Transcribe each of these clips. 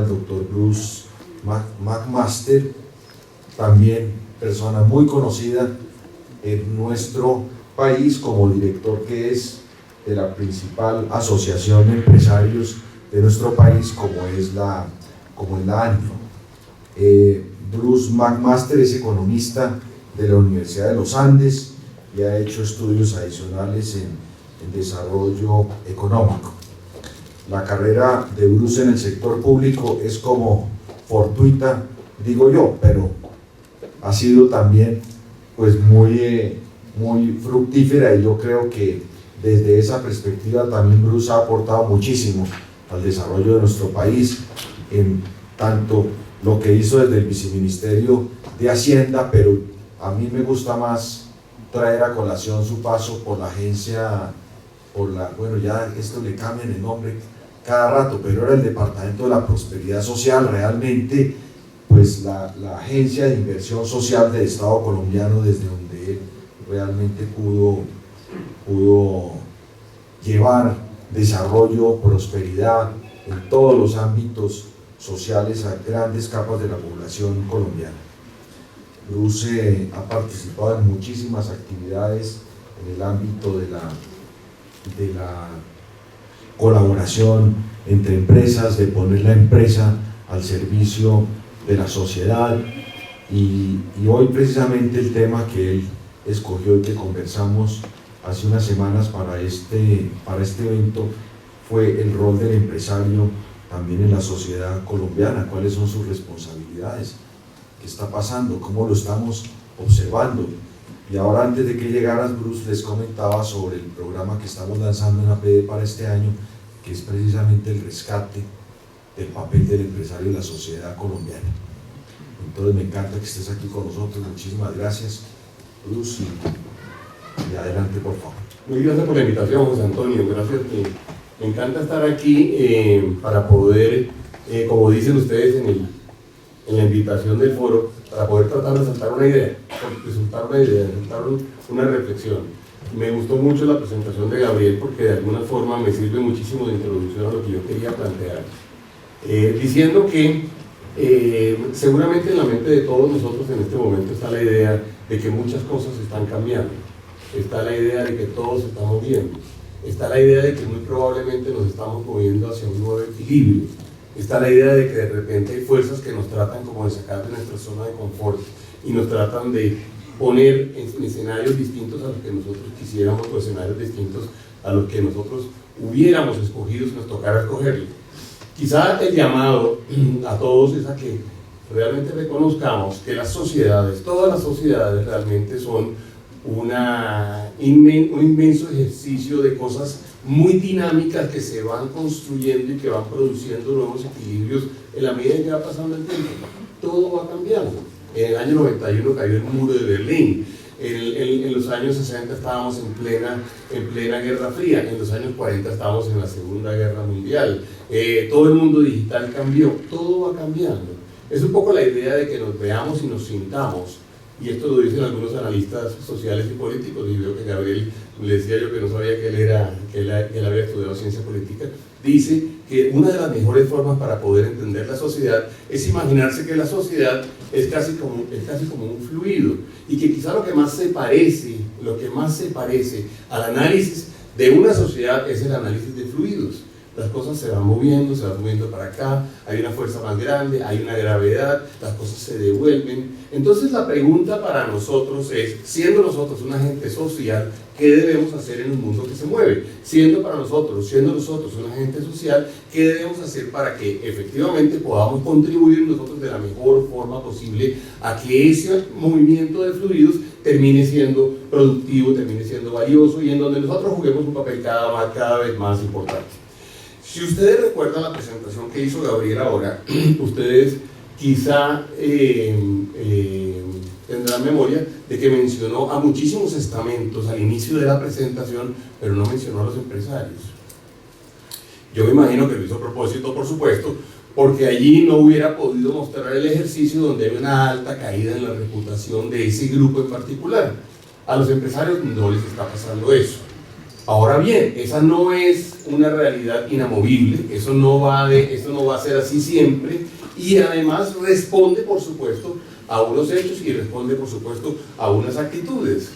al doctor Bruce McMaster, también persona muy conocida en nuestro país como director que es de la principal asociación de empresarios de nuestro país, como es la ANFA. Bruce McMaster es economista de la Universidad de los Andes y ha hecho estudios adicionales en desarrollo económico. La carrera de Bruce en el sector público es como fortuita, digo yo, pero ha sido también pues muy fructífera, y yo creo que desde esa perspectiva también Bruce ha aportado muchísimo al desarrollo de nuestro país, en tanto lo que hizo desde el Viceministerio de Hacienda, pero a mí me gusta más traer a colación su paso por la agencia, bueno, ya esto le cambian el nombre cada rato, pero era el Departamento de la Prosperidad Social, realmente pues la agencia de inversión social del Estado colombiano, desde donde él realmente pudo llevar desarrollo, prosperidad en todos los ámbitos sociales a grandes capas de la población colombiana. Bruce ha participado en muchísimas actividades en el ámbito de la colaboración entre empresas, de poner la empresa al servicio de la sociedad, y hoy precisamente el tema que él escogió y que conversamos hace unas semanas para este evento fue el rol del empresario también en la sociedad colombiana. ¿Cuáles son sus responsabilidades? ¿Qué está pasando? ¿Cómo lo estamos observando? Y ahora, antes de que llegaras, Bruce, les comentaba sobre el programa que estamos lanzando en APD para este año, que es precisamente el rescate del papel del empresario en la sociedad colombiana. Entonces me encanta que estés aquí con nosotros. Muchísimas gracias, Bruce, y adelante, por favor. Muy gracias por la invitación, José Antonio. Gracias. Me encanta estar aquí para poder, como dicen ustedes en la invitación del foro, para poder tratar de soltar una idea, una reflexión. Me gustó mucho la presentación de Gabriel, porque de alguna forma me sirve muchísimo de introducción a lo que yo quería plantear, diciendo que seguramente en la mente de todos nosotros en este momento está la idea de que muchas cosas están cambiando, está la idea de que todo se está moviendo, está la idea de que muy probablemente nos estamos moviendo hacia un nuevo equilibrio, está la idea de que de repente hay fuerzas que nos tratan como de sacar de nuestra zona de confort y nos tratan de poner en escenarios distintos a los que nosotros quisiéramos, o escenarios distintos a los que nosotros hubiéramos escogido si nos tocara escogerlo. Quizá el llamado a todos es a que realmente reconozcamos que las sociedades, todas las sociedades realmente son un inmenso ejercicio de cosas muy dinámicas que se van construyendo y que van produciendo nuevos equilibrios en la medida en que va pasando el tiempo. Todo va cambiando. En el año 91 cayó el muro de Berlín. En los años 60 estábamos en plena Guerra Fría. En los años 40 estábamos en la Segunda Guerra Mundial. Todo el mundo digital cambió. Todo va cambiando. Es un poco la idea de que nos veamos y nos sintamos. Y esto lo dicen algunos analistas sociales y políticos, y veo que Gabriel, le decía yo que no sabía que él había estudiado ciencia política, dice que una de las mejores formas para poder entender la sociedad es imaginarse que la sociedad es casi como un fluido, y que quizá lo que más se parece al análisis de una sociedad es el análisis de fluidos. Las cosas se van moviendo para acá, hay una fuerza más grande, hay una gravedad, las cosas se devuelven. Entonces la pregunta para nosotros es, siendo nosotros un agente social, ¿qué debemos hacer en un mundo que se mueve? Siendo nosotros un agente social, ¿qué debemos hacer para que efectivamente podamos contribuir nosotros de la mejor forma posible a que ese movimiento de fluidos termine siendo productivo, termine siendo valioso, y en donde nosotros juguemos un papel cada vez más importante? Si ustedes recuerdan la presentación que hizo Gabriel ahora, ustedes quizá tendrán memoria de que mencionó a muchísimos estamentos al inicio de la presentación, pero no mencionó a los empresarios. Yo me imagino que lo hizo a propósito, por supuesto, porque allí no hubiera podido mostrar el ejercicio donde hay una alta caída en la reputación de ese grupo en particular. A los empresarios no les está pasando eso. Ahora bien, esa no es una realidad inamovible, eso no va a ser así siempre, y además responde, por supuesto, a unos hechos y responde, por supuesto, a unas actitudes.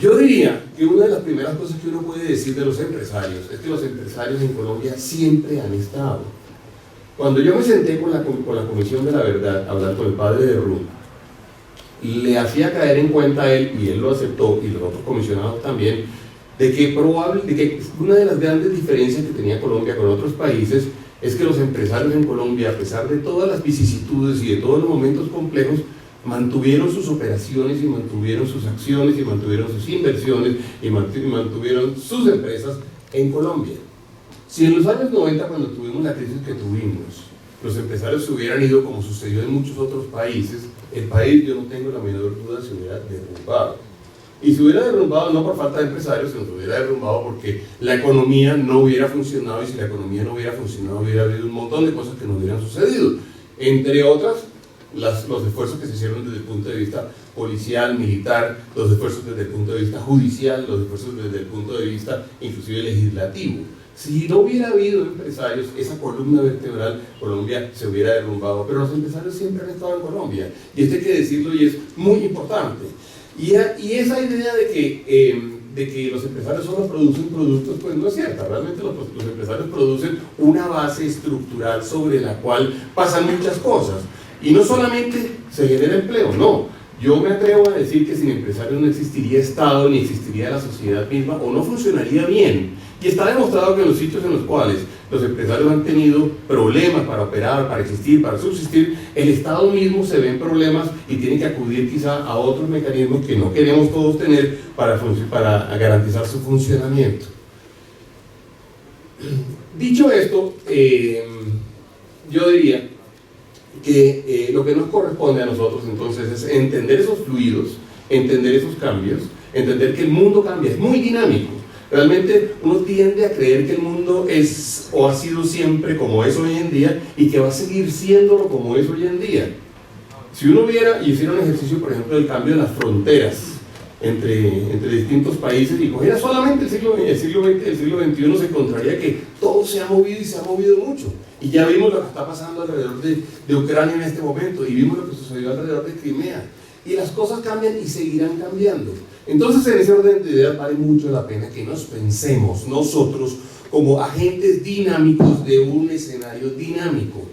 Yo diría que una de las primeras cosas que uno puede decir de los empresarios es que los empresarios en Colombia siempre han estado. Cuando yo me senté con la Comisión de la Verdad a hablar con el padre de Rum, le hacía caer en cuenta a él, y él lo aceptó, y los otros comisionados también, de que una de las grandes diferencias que tenía Colombia con otros países es que los empresarios en Colombia, a pesar de todas las vicisitudes y de todos los momentos complejos, mantuvieron sus operaciones y mantuvieron sus acciones y mantuvieron sus inversiones y mantuvieron sus empresas en Colombia. Si en los años 90, cuando tuvimos la crisis que tuvimos, los empresarios se hubieran ido como sucedió en muchos otros países, el país, yo no tengo la menor duda, se hubiera derrumbado. Y se hubiera derrumbado no por falta de empresarios, sino se hubiera derrumbado porque la economía no hubiera funcionado, y si la economía no hubiera funcionado hubiera habido un montón de cosas que no hubieran sucedido. Entre otras, los esfuerzos que se hicieron desde el punto de vista policial, militar, los esfuerzos desde el punto de vista judicial, los esfuerzos desde el punto de vista inclusive legislativo. Si no hubiera habido empresarios, esa columna vertebral, Colombia se hubiera derrumbado, pero los empresarios siempre han estado en Colombia, y esto hay que decirlo y es muy importante. Y esa idea de que los empresarios solo producen productos, pues no es cierta. Realmente los empresarios producen una base estructural sobre la cual pasan muchas cosas. Y no solamente se genera empleo, no. Yo me atrevo a decir que sin empresarios no existiría Estado, ni existiría la sociedad misma, o no funcionaría bien. Y está demostrado que en los sitios en los cuales los empresarios han tenido problemas para operar, para existir, para subsistir, el Estado mismo se ve en problemas y tiene que acudir quizá a otros mecanismos que no queremos todos tener para garantizar su funcionamiento. Dicho esto, yo diría que lo que nos corresponde a nosotros entonces es entender esos fluidos, entender esos cambios, entender que el mundo cambia, es muy dinámico. Realmente uno tiende a creer que el mundo es o ha sido siempre como es hoy en día y que va a seguir siéndolo como es hoy en día. Si uno viera y hiciera un ejercicio, por ejemplo, del cambio de las fronteras entre distintos países y cogiera solamente el siglo XXI, se encontraría que todo se ha movido y se ha movido mucho. Y ya vimos lo que está pasando alrededor de Ucrania en este momento, y vimos lo que sucedió alrededor de Crimea. Y las cosas cambian y seguirán cambiando. Entonces, en ese orden de ideas vale mucho la pena que nos pensemos nosotros como agentes dinámicos de un escenario dinámico,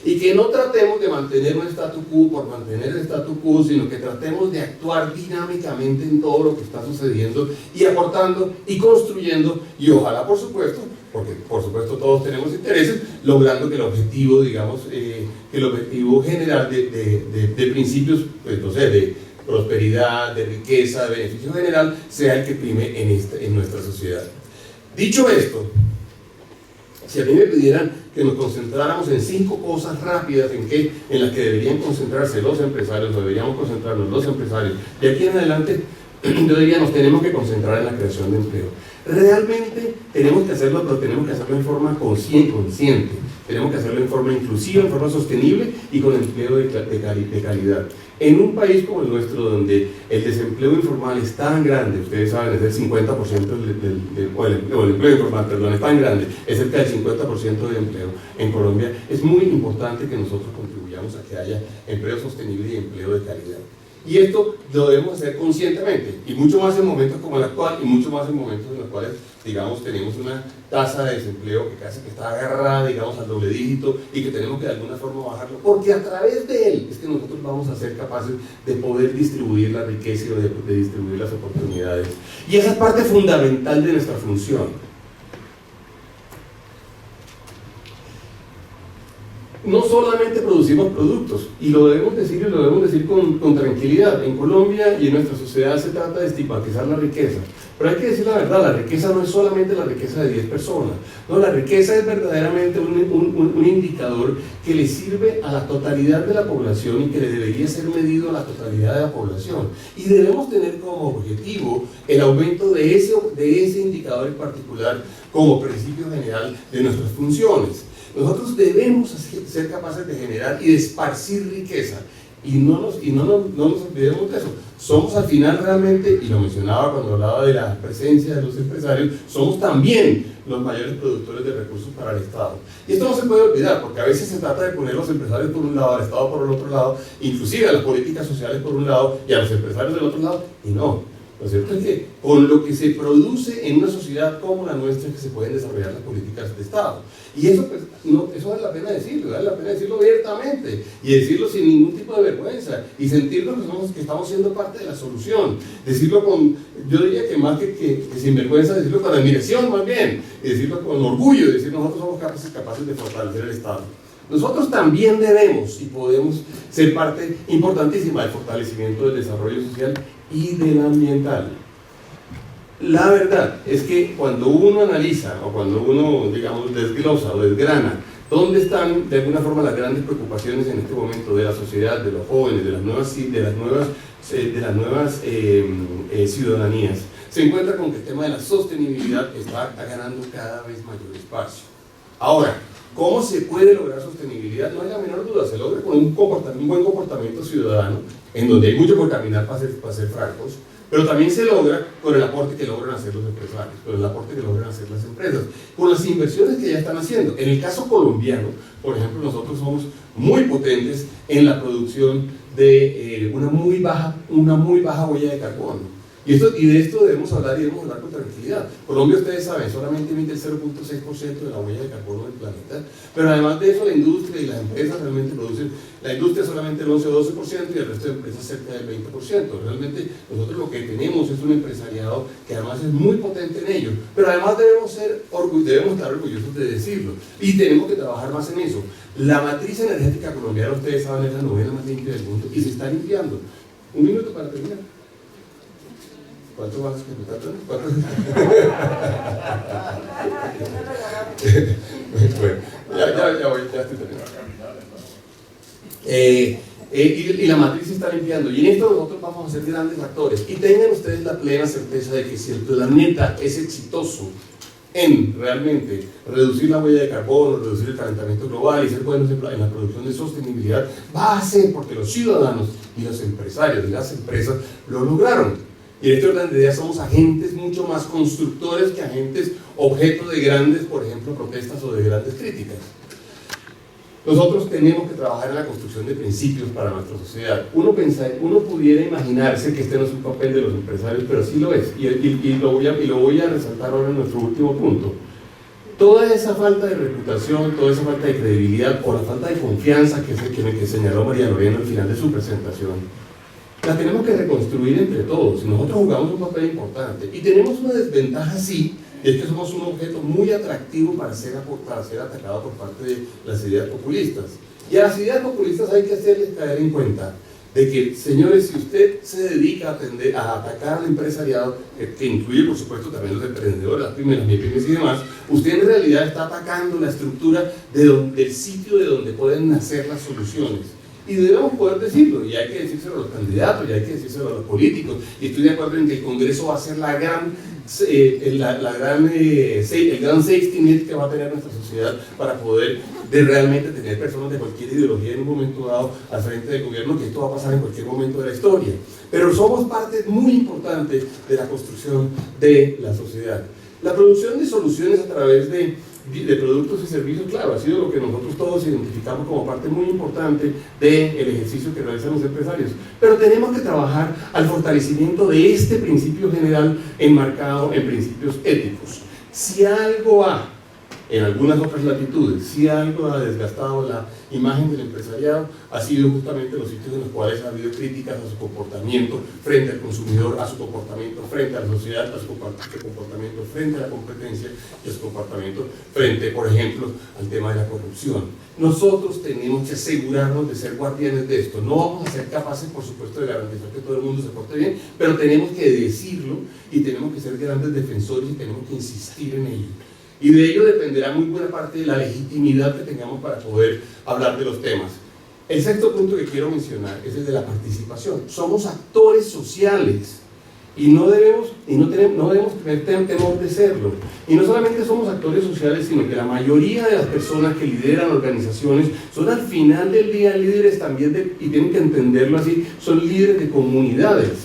y que no tratemos de mantener un statu quo por mantener el statu quo, sino que tratemos de actuar dinámicamente en todo lo que está sucediendo y aportando y construyendo, y ojalá, por supuesto, porque por supuesto todos tenemos intereses, logrando que el objetivo, digamos, que el objetivo general de principios, pues no sé, de prosperidad, de riqueza, de beneficio general, sea el que prime en nuestra sociedad. Dicho esto, si a mí me pidieran que nos concentráramos en 5 cosas rápidas en las que deberían concentrarse los empresarios, deberíamos concentrarnos los empresarios, de aquí en adelante, yo diría, nos tenemos que concentrar en la creación de empleo. Realmente tenemos que hacerlo, pero tenemos que hacerlo en forma consciente. Tenemos que hacerlo en forma inclusiva, en forma sostenible y con empleo de calidad. En un país como el nuestro, donde el desempleo informal es tan grande, ustedes saben, es del 50% o el empleo informal, perdón, es tan grande, es cerca del 50% de empleo en Colombia, es muy importante que nosotros contribuyamos a que haya empleo sostenible y empleo de calidad. Y esto lo debemos hacer conscientemente, y mucho más en momentos como el actual, y mucho más en momentos en los cuales, digamos, tenemos una tasa de desempleo que casi que está agarrada, digamos, al doble dígito, y que tenemos que de alguna forma bajarlo, porque a través de él es que nosotros vamos a ser capaces de poder distribuir la riqueza y de distribuir las oportunidades. Y esa es parte fundamental de nuestra función. No solamente producimos productos, y lo debemos decir con tranquilidad. En Colombia y en nuestra sociedad se trata de estigmatizar la riqueza, pero hay que decir la verdad, la riqueza no es solamente la riqueza de 10 personas, no, la riqueza es verdaderamente un indicador que le sirve a la totalidad de la población y que le debería ser medido a la totalidad de la población, y debemos tener como objetivo el aumento de ese indicador en particular como principio general de nuestras funciones. Nosotros debemos ser capaces de generar y de esparcir riqueza Y no nos olvidemos de eso. Somos al final realmente, y lo mencionaba cuando hablaba de la presencia de los empresarios, somos también los mayores productores de recursos para el Estado. Y esto no se puede olvidar, porque a veces se trata de poner a los empresarios por un lado, al Estado por el otro lado, inclusive a las políticas sociales por un lado y a los empresarios del otro lado, y no. Lo cierto es que con lo que se produce en una sociedad como la nuestra es que se pueden desarrollar las políticas de Estado. Y eso, pues, eso vale la pena decirlo abiertamente y decirlo sin ningún tipo de vergüenza y sentirlo que estamos siendo parte de la solución. Decirlo con, yo diría que más que sin vergüenza, decirlo con admiración más bien, y decirlo con orgullo, decir nosotros somos capaces de fortalecer el Estado. Nosotros también debemos y podemos ser parte importantísima del fortalecimiento del desarrollo social y del ambiental. La verdad es que cuando uno analiza o cuando uno, digamos, desglosa o desgrana dónde están de alguna forma las grandes preocupaciones en este momento de la sociedad, de los jóvenes, de las nuevas ciudadanías, se encuentra con que el tema de la sostenibilidad está ganando cada vez mayor espacio. Ahora, ¿cómo se puede lograr sostenibilidad? No hay la menor duda, se logra con un buen comportamiento ciudadano, en donde hay mucho por caminar para ser francos, pero también se logra con el aporte que logran hacer los empresarios, con el aporte que logran hacer las empresas, con las inversiones que ya están haciendo. En el caso colombiano, por ejemplo, nosotros somos muy potentes en la producción de una muy baja huella de carbono. Y de esto debemos hablar y debemos hablar con tranquilidad. Colombia, ustedes saben, solamente emite el 0.6% de la huella de carbono del planeta, pero además de eso la industria y las empresas realmente producen, la industria solamente el 11 o 12% y el resto de empresas cerca del 20%. Realmente nosotros lo que tenemos es un empresariado que además es muy potente en ello, pero además debemos estar orgullosos de decirlo y tenemos que trabajar más en eso. La matriz energética colombiana, ustedes saben, es la novena más limpia del mundo y se está limpiando. Un minuto para terminar. ¿Cuánto vas a escuchar? Bueno, ya estoy terminando. Y la matriz se está limpiando. Y en esto nosotros vamos a ser grandes actores. Y tengan ustedes la plena certeza de que si el planeta es exitoso en realmente reducir la huella de carbono, reducir el calentamiento global y ser buenos en la producción de sostenibilidad, va a ser porque los ciudadanos y los empresarios y las empresas lo lograron. Y en este orden de ideas somos agentes mucho más constructores que agentes objeto de grandes, por ejemplo, protestas o de grandes críticas. Nosotros tenemos que trabajar en la construcción de principios para nuestra sociedad. Uno pudiera imaginarse que este no es un papel de los empresarios, pero sí lo es. Y lo voy a resaltar ahora en nuestro último punto. Toda esa falta de reputación, toda esa falta de credibilidad o la falta de confianza que señaló María Lorena al final de su presentación, la tenemos que reconstruir entre todos. Nosotros jugamos un papel importante y tenemos una desventaja, sí, y es que somos un objeto muy atractivo para ser atacado por parte de las ideas populistas. Y a las ideas populistas hay que hacerles caer en cuenta de que, señores, si usted se dedica a atacar al empresariado, que incluye por supuesto también los emprendedores, las pymes, las MIPYMES y demás, usted en realidad está atacando la estructura del sitio de donde pueden nacer las soluciones. Y debemos poder decirlo, y hay que decírselo a los candidatos, y hay que decírselo a los políticos, y estoy de acuerdo en que el Congreso va a ser el gran safety net que va a tener nuestra sociedad para poder realmente tener personas de cualquier ideología en un momento dado al frente del gobierno, que esto va a pasar en cualquier momento de la historia. Pero somos parte muy importante de la construcción de la sociedad. La producción de soluciones a través de productos y servicios, claro, ha sido lo que nosotros todos identificamos como parte muy importante del ejercicio que realizan los empresarios. Pero tenemos que trabajar al fortalecimiento de este principio general enmarcado en principios éticos. Si algo en algunas otras latitudes, si algo ha desgastado la imagen del empresariado, ha sido justamente los sitios en los cuales ha habido críticas a su comportamiento frente al consumidor, a su comportamiento frente a la sociedad, a su comportamiento frente a la competencia y a su comportamiento frente, por ejemplo, al tema de la corrupción. Nosotros tenemos que asegurarnos de ser guardianes de esto. No vamos a ser capaces, por supuesto, de garantizar que todo el mundo se porte bien, pero tenemos que decirlo y tenemos que ser grandes defensores y tenemos que insistir en ello. Y de ello dependerá muy buena parte de la legitimidad que tengamos para poder hablar de los temas. El sexto punto que quiero mencionar es el de la participación. Somos actores sociales Y no debemos tener temor de serlo. Y no solamente somos actores sociales, sino que la mayoría de las personas que lideran organizaciones son al final del día líderes también, y tienen que entenderlo así, son líderes de comunidades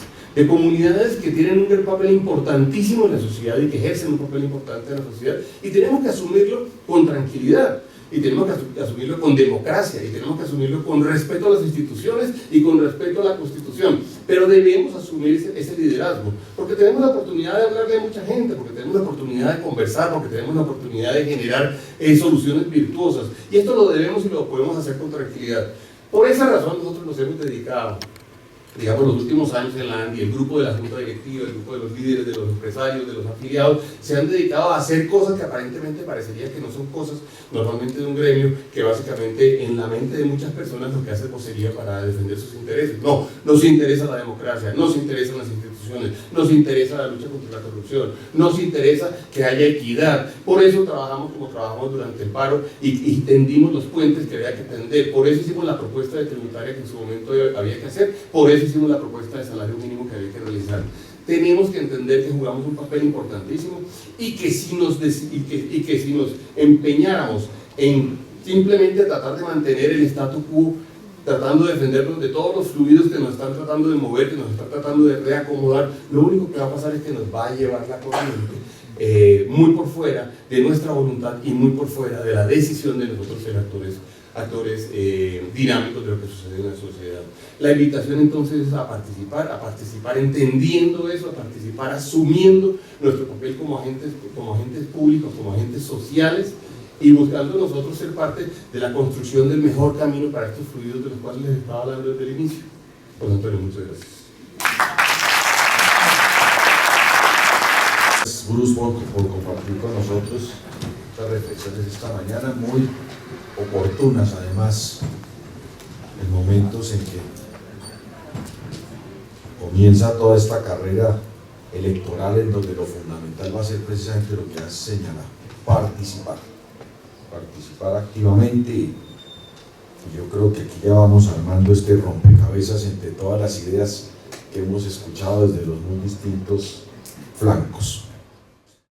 que tienen un papel importantísimo en la sociedad y que ejercen un papel importante en la sociedad, y tenemos que asumirlo con tranquilidad. Y tenemos que asumirlo con democracia, y tenemos que asumirlo con respeto a las instituciones y con respeto a la Constitución. Pero debemos asumir ese liderazgo, porque tenemos la oportunidad de hablarle a mucha gente, porque tenemos la oportunidad de conversar, porque tenemos la oportunidad de generar soluciones virtuosas. Y esto lo debemos y lo podemos hacer con tranquilidad. Por esa razón nosotros nos hemos dedicado, digamos, los últimos años en la ANDI, el grupo de la Junta Directiva, el grupo de los líderes, de los empresarios, de los afiliados, se han dedicado a hacer cosas que aparentemente parecería que no son cosas normalmente de un gremio, que básicamente en la mente de muchas personas lo que hace sería para defender sus intereses. No, nos interesa la democracia, nos interesan las instituciones, nos interesa la lucha contra la corrupción, nos interesa que haya equidad. Por eso trabajamos como trabajamos durante el paro y tendimos los puentes que había que tender. Por eso hicimos la propuesta de tributaria que en su momento había que hacer, por eso hicimos la propuesta de salario mínimo que había que realizar. Tenemos que entender que jugamos un papel importantísimo y que si nos empeñáramos en simplemente tratar de mantener el statu quo, tratando de defendernos de todos los fluidos que nos están tratando de mover, que nos están tratando de reacomodar, lo único que va a pasar es que nos va a llevar la corriente muy por fuera de nuestra voluntad y muy por fuera de la decisión de nosotros ser actores dinámicos de lo que sucede en la sociedad. La invitación entonces es a participar entendiendo eso, a participar asumiendo nuestro papel como agentes públicos, como agentes sociales, y buscando nosotros ser parte de la construcción del mejor camino para estos fluidos de los cuales les estaba hablando desde el inicio. Pues Antonio, muchas gracias. Gracias, Bruce, por compartir con nosotros estas reflexiones esta mañana, muy oportunas además, en momentos en que comienza toda esta carrera electoral, en donde lo fundamental va a ser precisamente lo que has señalado: participar activamente. Y yo creo que aquí ya vamos armando este rompecabezas entre todas las ideas que hemos escuchado desde los muy distintos flancos.